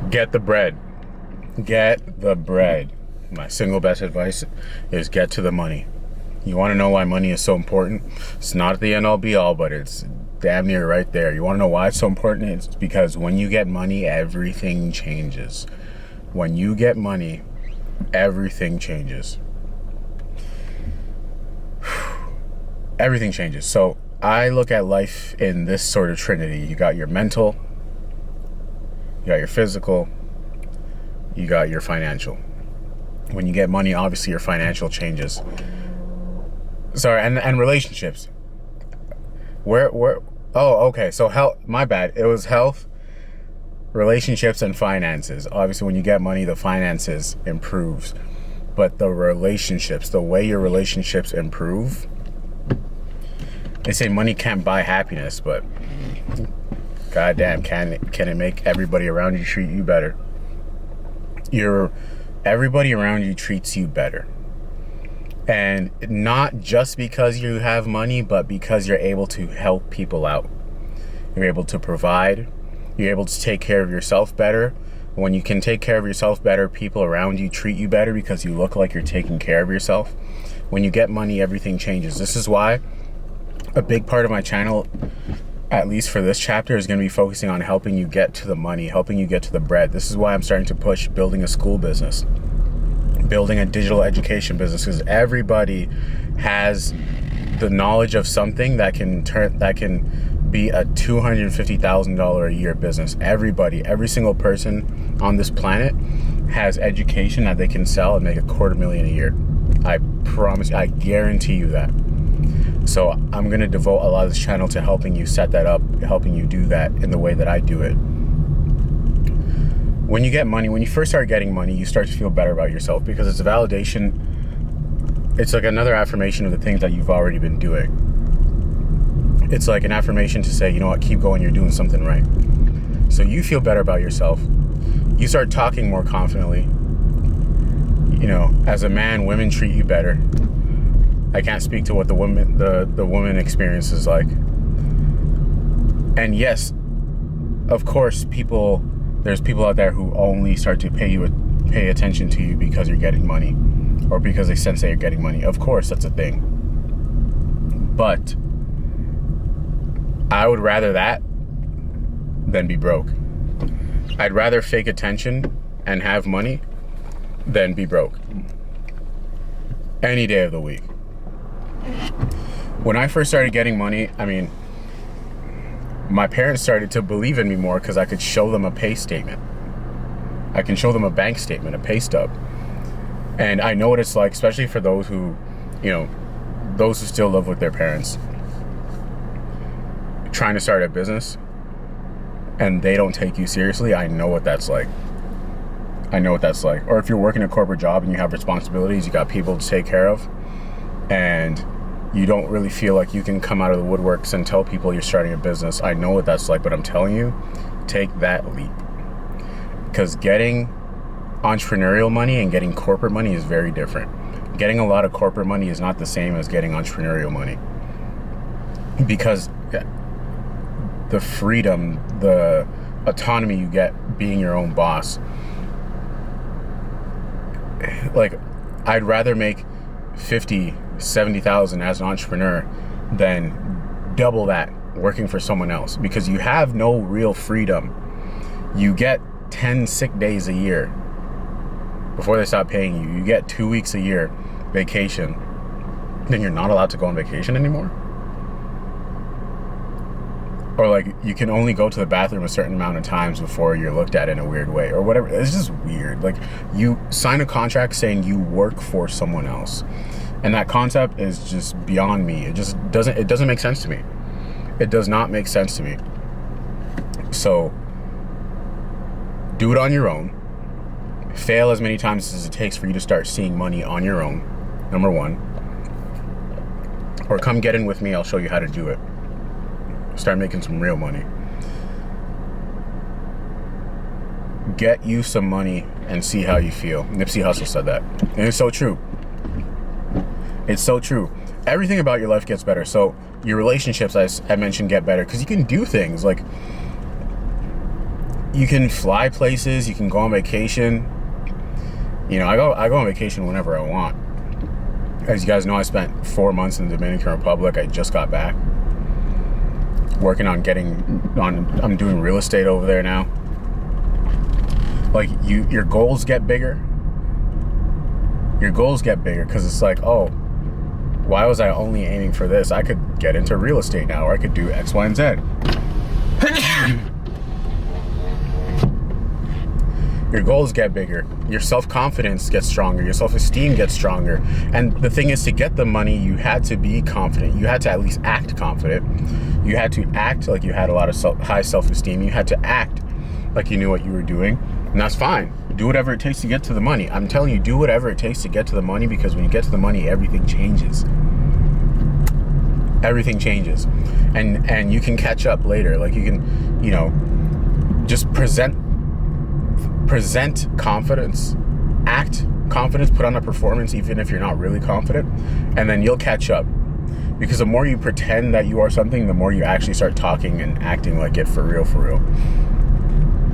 Get the bread. Get the bread. My single best advice is get to the money. You want to know why money is so important? It's not the end all be all, but it's damn near right there. You want to know why it's so important? It's because when you get money, everything changes. When you get money, everything changes. Everything changes. So I look at life in this sort of trinity. You got your mental, you got your physical, you got your financial. When you get money, obviously your financial changes. Sorry, and relationships. Okay, so health, my bad. It was health, relationships, and finances. Obviously, when you get money, the finances improves. But the relationships, the way your relationships improve, they say money can't buy happiness, but goddamn, can it make everybody around you treat you better? Everybody around you treats you better. And not just because you have money, but because you're able to help people out. You're able to provide. You're able to take care of yourself better. When you can take care of yourself better, people around you treat you better because you look like you're taking care of yourself. When you get money, everything changes. This is why a big part of my channel, at least for this chapter, is going to be focusing on helping you get to the money, helping you get to the bread. This is why I'm starting to push building a school business, building a digital education business, because everybody has the knowledge of something that can be a $250,000 a year business. Everybody, every single person on this planet has education that they can sell and make $250,000 a year. I promise, I guarantee you that. So I'm going to devote a lot of this channel to helping you set that up, helping you do that in the way that I do it. When you get money, when you first start getting money, you start to feel better about yourself because it's a validation. It's like another affirmation of the things that you've already been doing. It's like an affirmation to say, you know what, keep going, you're doing something right. So you feel better about yourself. You start talking more confidently. You know, as a man, women treat you better. I can't speak to what the woman experience is like. And yes, of course, there's people out there who only start to pay attention to you because you're getting money or because they sense that you're getting money. Of course, that's a thing. But I would rather that than be broke. I'd rather fake attention and have money than be broke. Any day of the week. When I first started getting money, I mean, my parents started to believe in me more because I could show them a pay statement. I can show them a bank statement, a pay stub. And I know what it's like, especially for those who, those who still live with their parents, trying to start a business and they don't take you seriously. I know what that's like. Or if you're working a corporate job and you have responsibilities, you got people to take care of, and you don't really feel like you can come out of the woodworks and tell people you're starting a business. I know what that's like, but I'm telling you, take that leap. Because getting entrepreneurial money and getting corporate money is very different. Getting a lot of corporate money is not the same as getting entrepreneurial money. Because the freedom, the autonomy you get being your own boss. Like, I'd rather make 50, 70,000 as an entrepreneur than double that working for someone else, because you have no real freedom. You get 10 sick days a year before they stop paying you. You get 2 weeks a year vacation. Then you're not allowed to go on vacation anymore. Or like, you can only go to the bathroom a certain amount of times before you're looked at in a weird way or whatever. It's just weird. Like, you sign a contract saying you work for someone else. And that concept is just beyond me. It doesn't make sense to me. It does not make sense to me. So do it on your own. Fail as many times as it takes for you to start seeing money on your own, number one. Or come get in with me, I'll show you how to do it. Start making some real money. Get you some money and see how you feel. Nipsey Hussle said that. And it's so true. It's so true. Everything about your life gets better. So your relationships, as I mentioned, get better because you can do things like You can fly places, you can go on vacation. You know, I go on vacation whenever I want. As you guys know, I spent 4 months in the Dominican Republic. I just got back. Working on I'm doing real estate over there now. Like, your goals get bigger. Your goals get bigger because it's like, oh, why was I only aiming for this? I could get into real estate now, or I could do X, Y, and Z. Your goals get bigger. Your self-confidence gets stronger. Your self-esteem gets stronger. And the thing is, to get the money, you had to be confident. You had to at least act confident. You had to act like you had a lot of high self-esteem. You had to act like you knew what you were doing. And that's fine. Do whatever it takes to get to the money. I'm telling you, do whatever it takes to get to the money, because when you get to the money, everything changes. Everything changes. And you can catch up later. Like, you can, you know, just present confidence, act confidence, put on a performance even if you're not really confident, and then you'll catch up. Because the more you pretend that you are something, the more you actually start talking and acting like it for real.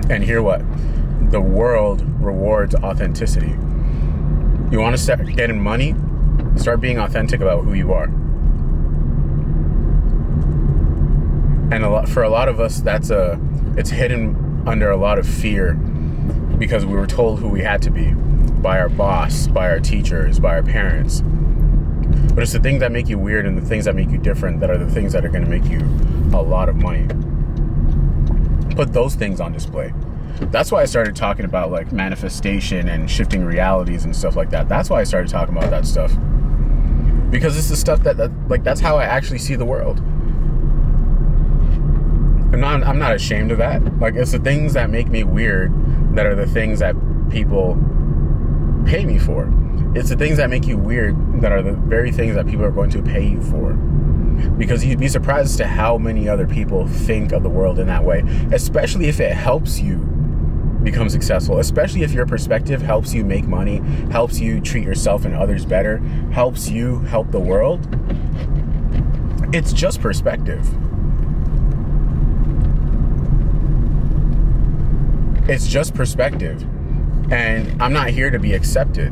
And hear what? The world rewards authenticity. You want to start getting money? Start being authentic about who you are. And for a lot of us, it's hidden under a lot of fear, because we were told who we had to be by our boss, by our teachers, by our parents. But it's the things that make you weird and the things that make you different that are the things that are going to make you a lot of money. Put those things on display. That's why I started talking about like manifestation and shifting realities and stuff like that. That's why I started talking about that stuff. Because it's the stuff that like, that's how I actually see the world. I'm not ashamed of that. Like, it's the things that make me weird that are the things that people pay me for. It's the things that make you weird that are the very things that people are going to pay you for. Because you'd be surprised as to how many other people think of the world in that way, especially if it helps you become successful, especially if your perspective helps you make money, helps you treat yourself and others better, helps you help the world. It's just perspective. It's just perspective. And I'm not here to be accepted.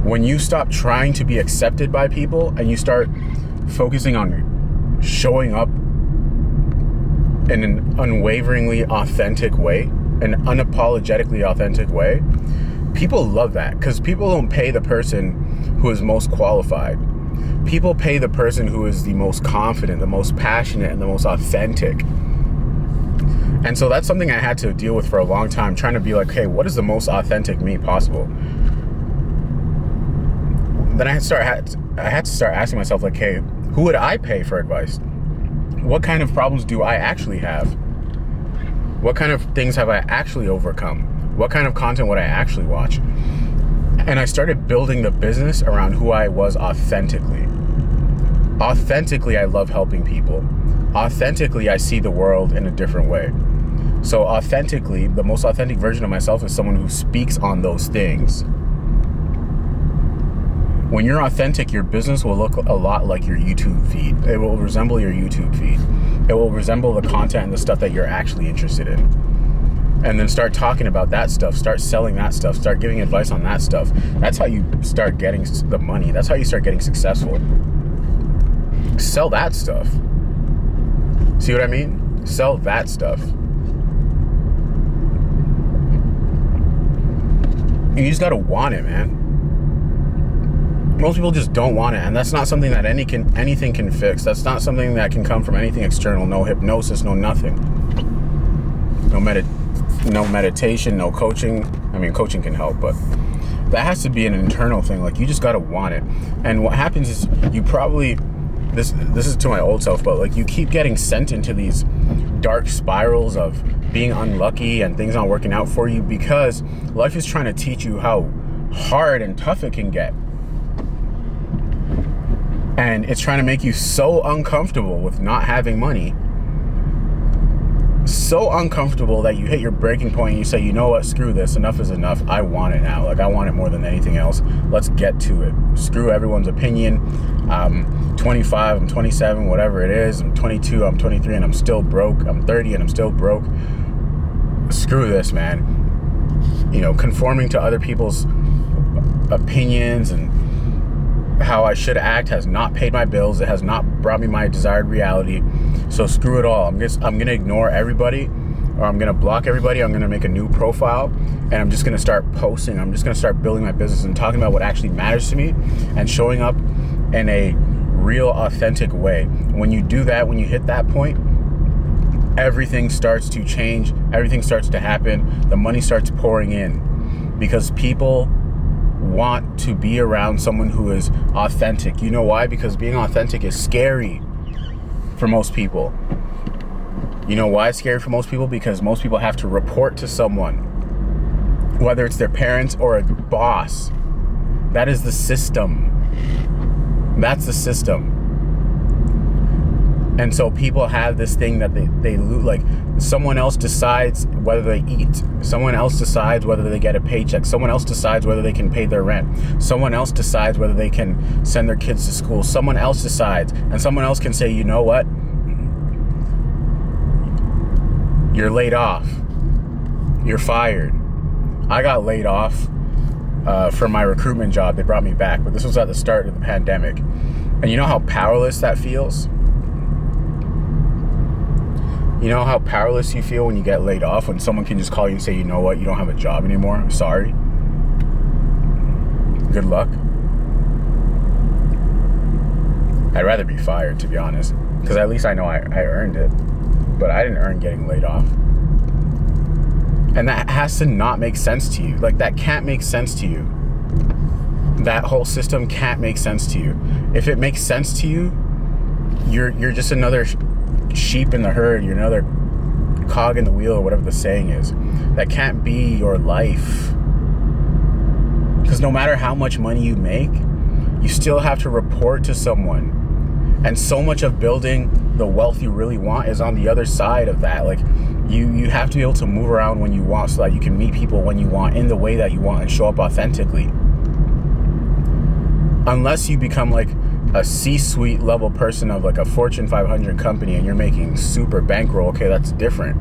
When you stop trying to be accepted by people and you start focusing on showing up in an unwaveringly authentic way, an unapologetically authentic way, people love that, because people don't pay the person who is most qualified. People pay the person who is the most confident, the most passionate, and the most authentic. And so that's something I had to deal with for a long time, trying to be like, hey, what is the most authentic me possible? Then I had to start asking myself, like, hey, who would I pay for advice? What kind of problems do I actually have? What kind of things have I actually overcome? What kind of content would I actually watch? And I started building the business around who I was authentically. Authentically, I love helping people. Authentically, I see the world in a different way. So authentically, the most authentic version of myself is someone who speaks on those things. When you're authentic, your business will look a lot like your YouTube feed. It will resemble your YouTube feed. It will resemble the content and the stuff that you're actually interested in. And then start talking about that stuff, start selling that stuff, start giving advice on that stuff. That's how you start getting the money. That's how you start getting successful. Sell that stuff. See what I mean? Sell that stuff. You just gotta want it, man. Most people just don't want it, and that's not something that anything can fix. That's not something that can come from anything external. No hypnosis, no nothing. No meditation, no coaching. I mean, coaching can help, but that has to be an internal thing. Like, you just gotta want it. And what happens is you probably, this is to my old self, but like, you keep getting sent into these dark spirals of being unlucky and things not working out for you, because life is trying to teach you how hard and tough it can get. And it's trying to make you so uncomfortable with not having money so uncomfortable that you hit your breaking point and you say, you know what, screw this, enough is enough. I want it now. Like, I want it more than anything else. Let's get to it. Screw everyone's opinion. I'm 25, I'm 27, whatever it is. I'm 22, I'm 23, and I'm still broke. I'm 30 and I'm still broke. Screw this, man. You know, conforming to other people's opinions and how I should act has not paid my bills. It has not brought me my desired reality. So screw it all. I'm gonna ignore everybody, or I'm gonna block everybody. I'm gonna make a new profile, and I'm just gonna start posting. I'm just gonna start building my business and talking about what actually matters to me, and showing up in a real, authentic way. When you do that, when you hit that point, everything starts to change. Everything starts to happen. The money starts pouring in because people want to be around someone who is authentic. You know why? Because being authentic is scary for most people. You know why it's scary for most people? Because most people have to report to someone, whether it's their parents or a boss. That is the system. That's the system. And so people have this thing that they like, someone else decides whether they eat. Someone else decides whether they get a paycheck. Someone else decides whether they can pay their rent. Someone else decides whether they can send their kids to school. Someone else decides. And someone else can say, you know what? You're laid off. You're fired. I got laid off from my recruitment job. They brought me back, but this was at the start of the pandemic. And you know how powerless that feels? You know how powerless you feel when you get laid off, when someone can just call you and say, you know what, you don't have a job anymore. I'm sorry. Good luck. I'd rather be fired, to be honest, because at least I know I earned it. But I didn't earn getting laid off. And that has to not make sense to you. Like, that can't make sense to you. That whole system can't make sense to you. If it makes sense to you, you're just another sheep in the herd. You're another cog in the wheel, or whatever the saying is. That can't be your life. Because no matter how much money you make, you still have to report to someone. And so much of building the wealth you really want is on the other side of that. Like, you have to be able to move around when you want, so that you can meet people when you want, in the way that you want, and show up authentically. Unless you become like a C-suite level person of like a Fortune 500 company and you're making super bankroll, okay, that's different.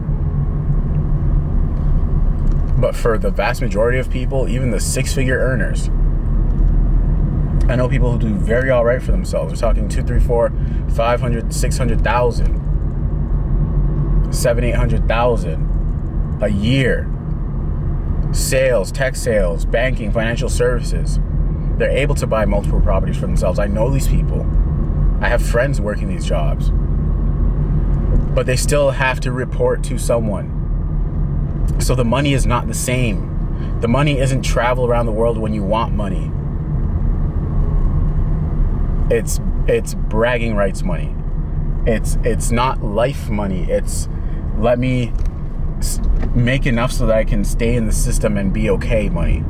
But for the vast majority of people, even the six-figure earners, I know people who do very all right for themselves. We're talking 2, 3, 4, 500, 600,000, 7, 800,000 a year. Sales, tech sales, banking, financial services. They're able to buy multiple properties for themselves. I know these people. I have friends working these jobs. But they still have to report to someone. So the money is not the same. The money isn't travel around the world when you want money. It's bragging rights money. It's not life money. It's let me make enough so that I can stay in the system and be okay money.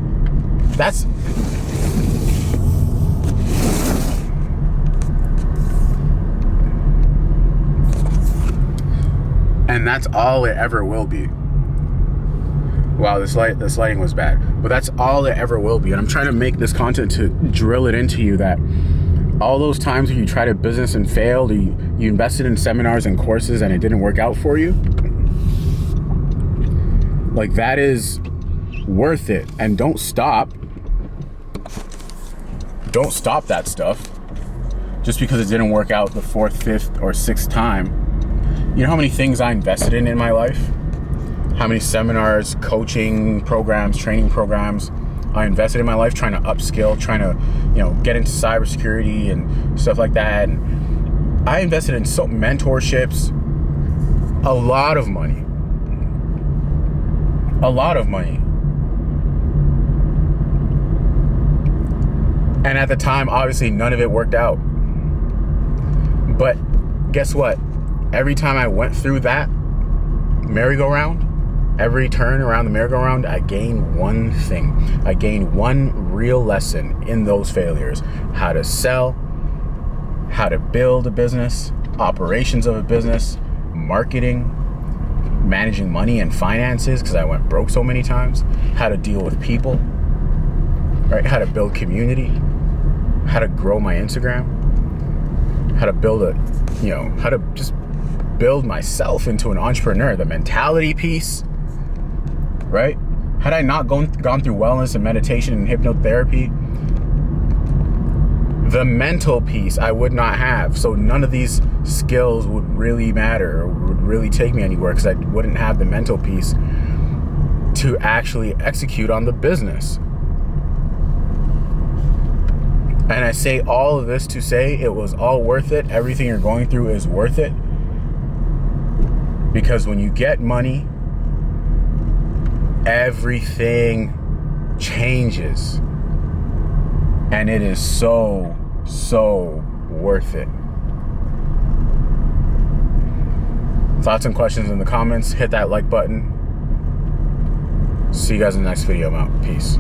And that's all it ever will be. Wow, this lighting was bad. But that's all it ever will be. And I'm trying to make this content to drill it into you that all those times when you tried a business and failed, or you invested in seminars and courses and it didn't work out for you, like, that is worth it. And don't stop. Don't stop that stuff just because it didn't work out the 4th, 5th, or 6th time. You know how many things I invested in my life? How many seminars, coaching programs, training programs I invested in my life, trying to upskill, trying to, get into cybersecurity and stuff like that. And I invested in mentorships, a lot of money. And at the time, obviously, none of it worked out. But guess what? Every time I went through that merry-go-round, every turn around the merry-go-round, I gained one thing. I gained one real lesson in those failures. How to sell, how to build a business, operations of a business, marketing, managing money and finances because I went broke so many times, how to deal with people, right? How to build community, how to grow my Instagram, how to build how to just build myself into an entrepreneur, the mentality piece, right? Had I not gone through wellness and meditation and hypnotherapy, the mental piece I would not have. So none of these skills would really matter or would really take me anywhere because I wouldn't have the mental piece to actually execute on the business. And I say all of this to say it was all worth it. Everything you're going through is worth it. Because when you get money, everything changes. And it is so worth it. Thoughts and questions in the comments. Hit that like button. See you guys in the next video. I'm out. Peace.